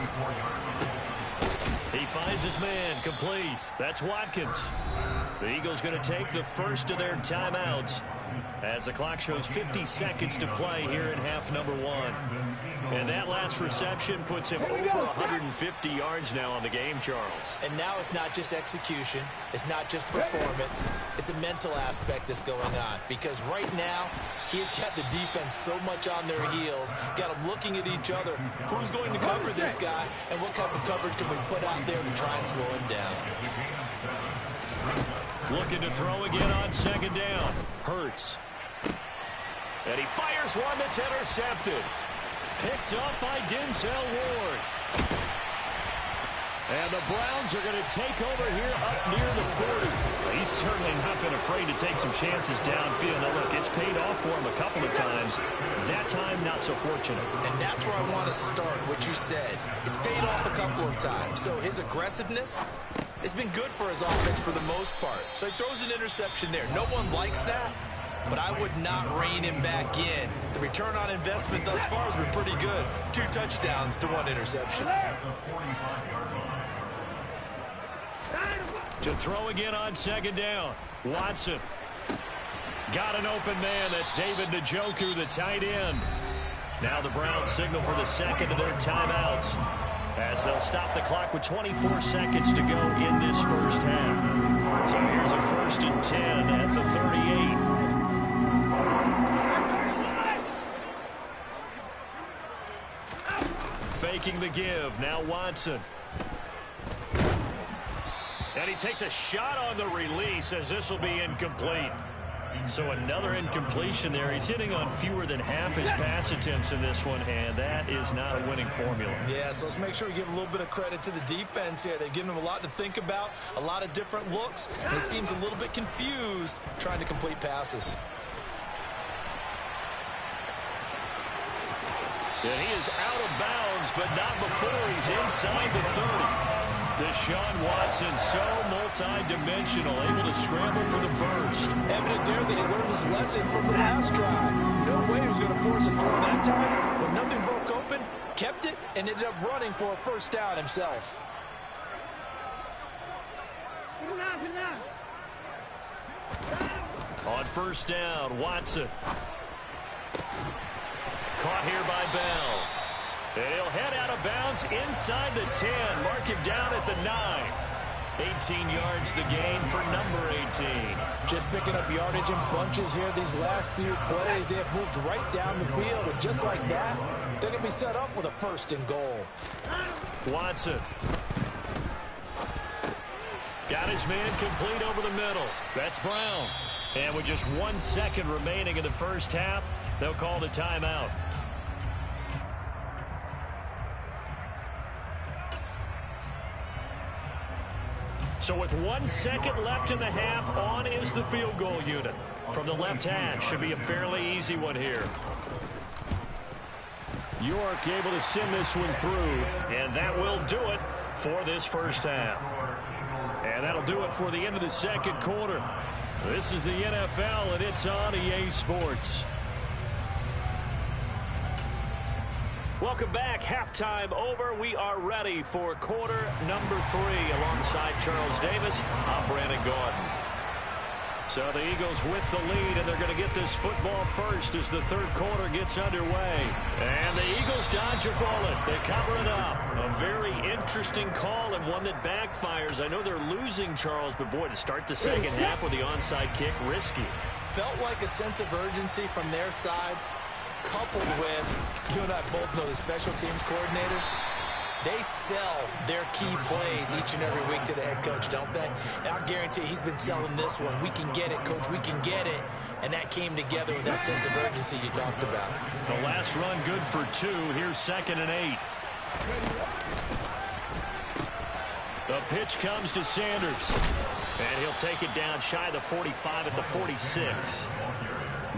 He finds his man, complete. That's Watkins. The Eagles going to take the first of their timeouts as the clock shows 50 seconds to play here in half number 1. And that last reception puts him over 150 yards now on the game, Charles. And now it's not just execution. It's not just performance. It's a mental aspect that's going on. Because right now, he's got the defense so much on their heels, got them looking at each other. Who's going to cover this guy, and what type of coverage can we put out there to try and slow him down? Looking to throw again on 2nd down. Hurts. And he fires one that's intercepted. Picked up by Denzel Ward. And the Browns are going to take over here up near the 40. He's certainly not been afraid to take some chances downfield. Now, look, it's paid off for him a couple of times. That time, not so fortunate. And that's where I want to start, what you said. It's paid off a couple of times. So his aggressiveness, It's been good for his offense for the most part. So he throws an interception there. No one likes that, but I would not rein him back in. The return on investment thus far has been pretty good. 2 touchdowns to 1 interception. To throw again on 2nd down. Watson. Got an open man. That's David Njoku, the tight end. Now the Browns signal for the second of their timeouts, as they'll stop the clock with 24 seconds to go in this first half. So here's a 1st and 10 at the 38. Faking the give. Now Watson. And he takes a shot on the release, as this will be incomplete. So another incompletion there. He's hitting on fewer than half his pass attempts in this one, and that is not a winning formula. Yeah, so let's make sure we give a little bit of credit to the defense here. They've given him a lot to think about, a lot of different looks, and he seems a little bit confused trying to complete passes. And he is out of bounds, but not before he's inside the 30. Deshaun Watson, so multi-dimensional, able to scramble for the first. Evident there that he learned his lesson from the last drive. No way he was going to force a throw that time. When nothing broke open, kept it, and ended up running for a first down himself. On 1st down, Watson. Caught here by Bell. And he'll head out of bounds inside the 10. Mark him down at the 9. 18 yards the gain for number 18. Just picking up yardage in bunches here these last few plays. They have moved right down the field, and just like that, they're going to be set up with a 1st and goal. Watson. Got his man complete over the middle. That's Brown. And with just 1 second remaining in the first half, they'll call the timeout. So with 1 second left in the half, on is the field goal unit. From the left hash, should be a fairly easy one here. York able to send this one through, and that will do it for this first half. And that'll do it for the end of the second quarter. This is the NFL, and it's on EA Sports. Welcome back. Halftime over. We are ready for quarter number 3. Alongside Charles Davis, I'm Brandon Gordon. So the Eagles with the lead, and they're going to get this football first as the third quarter gets underway. And the Eagles dodge a bullet. They cover it up. A very interesting call, and one that backfires. I know they're losing, Charles, but boy, to start the second half with the onside kick, risky. Felt like a sense of urgency from their side, coupled with, you and I both know the special teams coordinators, they sell their key plays each and every week to the head coach, don't they? And I'll guarantee he's been selling this one. We can get it, coach, we can get it. And that came together with that sense of urgency you talked about. The last run good for 2. Here's 2nd and 8. The pitch comes to Sanders. And he'll take it down shy of the 45 at the 46.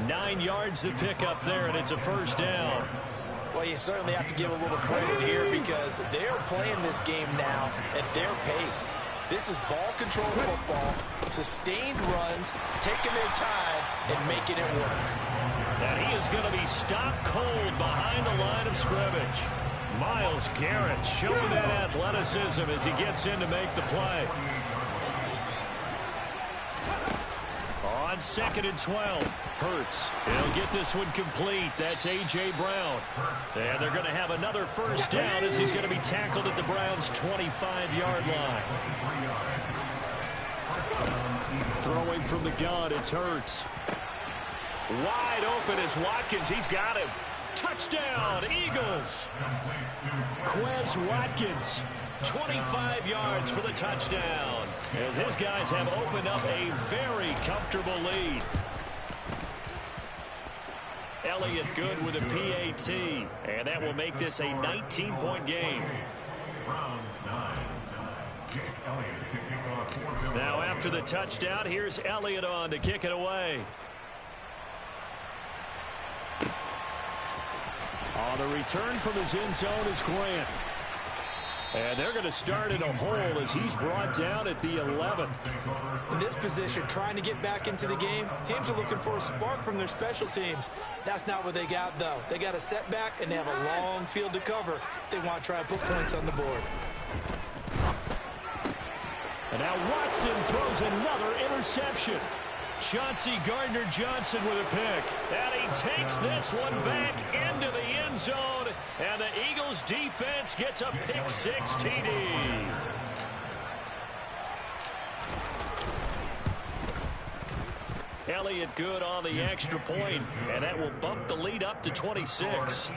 9 yards to pick up there, and it's a first down. Well, you certainly have to give a little credit here because they're playing this game now at their pace. This is ball control football, sustained runs, taking their time, and making it work. And he is going to be stopped cold behind the line of scrimmage. Myles Garrett showing that athleticism as he gets in to make the play. On 2nd and 12, Hurts. He'll get this one complete. That's A.J. Brown. And they're going to have another first down as he's going to be tackled at the Browns' 25-yard line. Throwing from the gun, it's Hurts. Wide open is Watkins. He's got him. Touchdown, Eagles. Quez Watkins. 25 yards for the touchdown, as his guys have opened up a very comfortable lead. Elliott good with a PAT, and that will make this a 19-point game. Now after the touchdown, here's Elliott on to kick it away. On the return from his end zone is Grant. And they're going to start in a hole as he's brought down at the 11. In this position, trying to get back into the game, teams are looking for a spark from their special teams. That's not what they got, though. They got a setback, and they have a long field to cover if they want to try and put points on the board. And now Watson throws another interception. Chauncey Gardner-Johnson with a pick. And he takes this one back into the end zone. And the Eagles defense gets a pick-6 TD. Elliott good on the extra point, and that will bump the lead up to 26.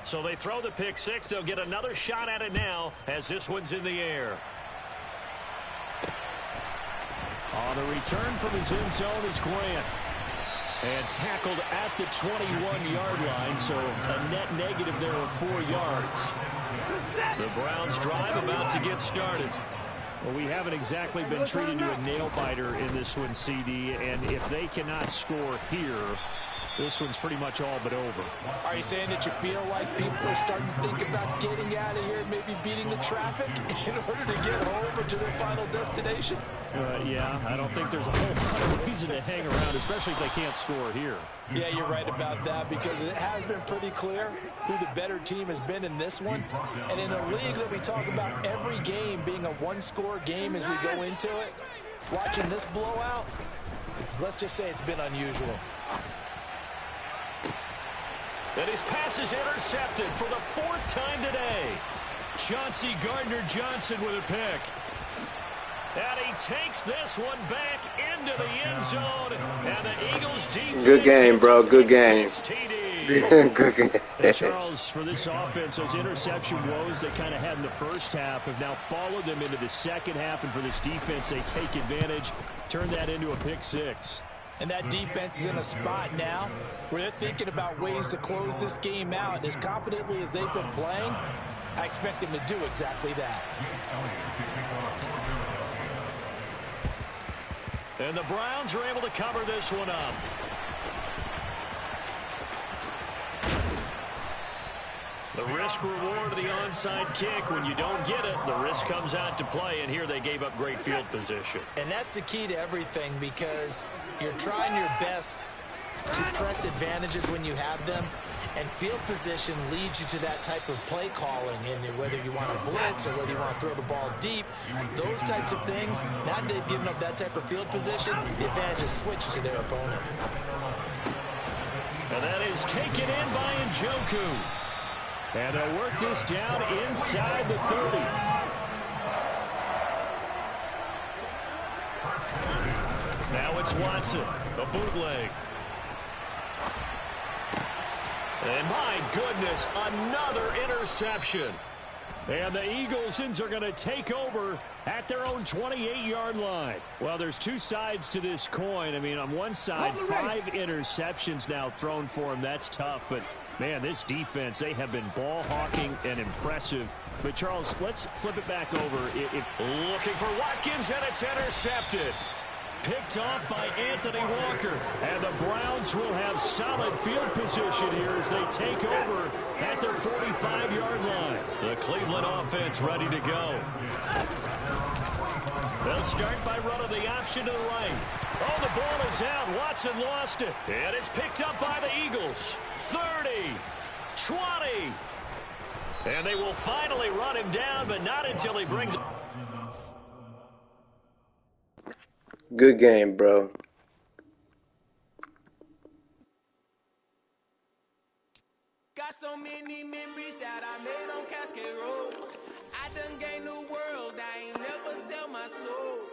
So they throw the pick-6. They'll get another shot at it now as this one's in the air. On the return from his end zone is Grant. And tackled at the 21-yard line, so a net negative there of 4 yards. The Browns drive about to get started. Well, we haven't exactly been treated to a nail-biter in this one, CD, and if they cannot score here, this one's pretty much all but over. Are you saying that you feel like people are starting to think about getting out of here and maybe beating the traffic in order to get home or to their final destination? Yeah, I don't think there's a whole lot of reason to hang around, especially if they can't score here. Yeah, you're right about that, because it has been pretty clear who the better team has been in this one. And in a league that we talk about every game being a one-score game as we go into it, watching this blowout, let's just say it's been unusual. And his pass is intercepted for the 4th time today. Chauncey Gardner-Johnson with a pick. And he takes this one back into the end zone. And the Eagles defense. Good game, bro. Good game. Good game. And Charles, for this offense, those interception woes they kind of had in the first half have now followed them into the second half. And for this defense, they take advantage, turn that into a pick-6. And that defense is in a spot now where they're thinking about ways to close this game out. And as confidently as they've been playing, I expect them to do exactly that. And the Browns are able to cover this one up. The risk-reward of the onside kick. When you don't get it, the risk comes out to play. And here they gave up great field position. And that's the key to everything, because you're trying your best to press advantages when you have them. And field position leads you to that type of play calling. And whether you want to blitz or whether you want to throw the ball deep, those types of things, now that they've given up that type of field position, the advantage is switched to their opponent. And that is taken in by Njoku. And they'll work this down inside the 30. Now it's Watson, a bootleg. And my goodness, another interception. And the Eaglesons are going to take over at their own 28-yard line. Well, there's two sides to this coin. I mean, on one side, 5 interceptions now thrown for him. That's tough. But, man, this defense, they have been ball hawking and impressive. But, Charles, let's flip it back over. Looking for Watkins, and it's intercepted. Picked off by Anthony Walker. And the Browns will have solid field position here as they take over at their 45-yard line. The Cleveland offense ready to go. They'll start by running the option to the right. Oh, the ball is out. Watson lost it. And it's picked up by the Eagles. 30, 20. And they will finally run him down, but not until he brings it. Good game, bro. Got so many memories that I made on Cascade Road. I done gained the world, I ain't never sell my soul.